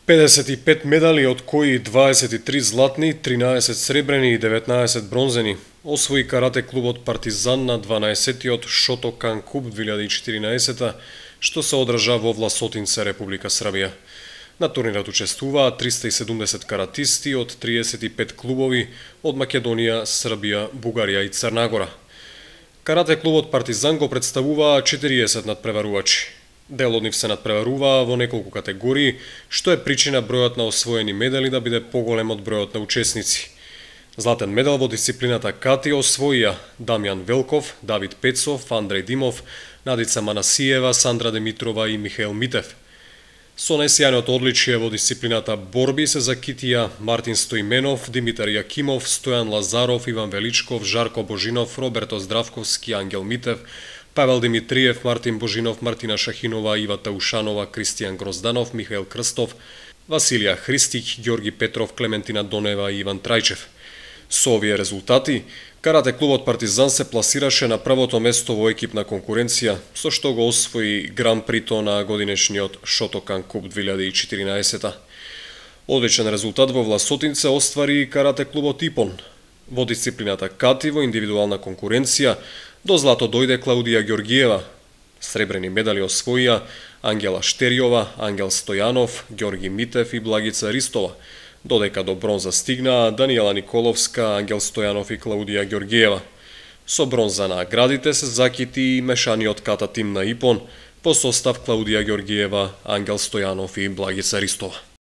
55 медали, од кои 23 златни, 13 сребрени и 19 бронзени, освои карате клубот Партизан на 12-тиот Шотокан куп 2014, што се одржа во Власотинце, Република Србија. На турнирот учествуваат 370 каратисти од 35 клубови од Македонија, Србија, Бугарија и Црна Гора. Карате клубот Партизан го представуваа 40 надпреварувачи. Дел од нив се надпреваруваа во неколку категории, што е причина бројот на освоени медали да биде поголем од бројот на учесници. Златен медал во дисциплината кати освоија Дамјан Велков, Давид Пецов, Андреј Димов, Надица Манасиева, Сандра Демитрова и Михаил Митев. Со најсјајното одличие во дисциплината борби се закитија Мартин Стоименов, Димитар Јакимов, Стојан Лазаров, Иван Величков, Жарко Божинов, Роберто Здравковски, Ангел Митев, Павел Димитриев, Мартин Божинов, Мартина Шахинова, Ивата Ушанова, Кристијан Грозданов, Михаил Крстов, Василија Христик, Ѓорги Петров, Клементина Донева и Иван Трајчев. Со овие резултати, карате клубот Партизан се пласираше на првото место во екипна конкуренција, со што го освои Гран Прито на годинешниот Шотокан куп 2014. Одличен резултат во Власотинце оствари и карате клубот Ипон. Во дисциплината кати во индивидуална конкуренција до злато дојде Клаудија Ѓоргиева. Сребрени медали освоија Ангела Штериова, Ангел Стојанов, Ѓорги Митев и Благица Ристова, додека до бронза стигнаа Даниела Николовска, Ангел Стојанов и Клаудија Ѓоргиева. Со бронза на наградите се закити и мешаниот ката тим на Ипон по состав Клаудија Ѓоргиева, Ангел Стојанов и Благица Ристова.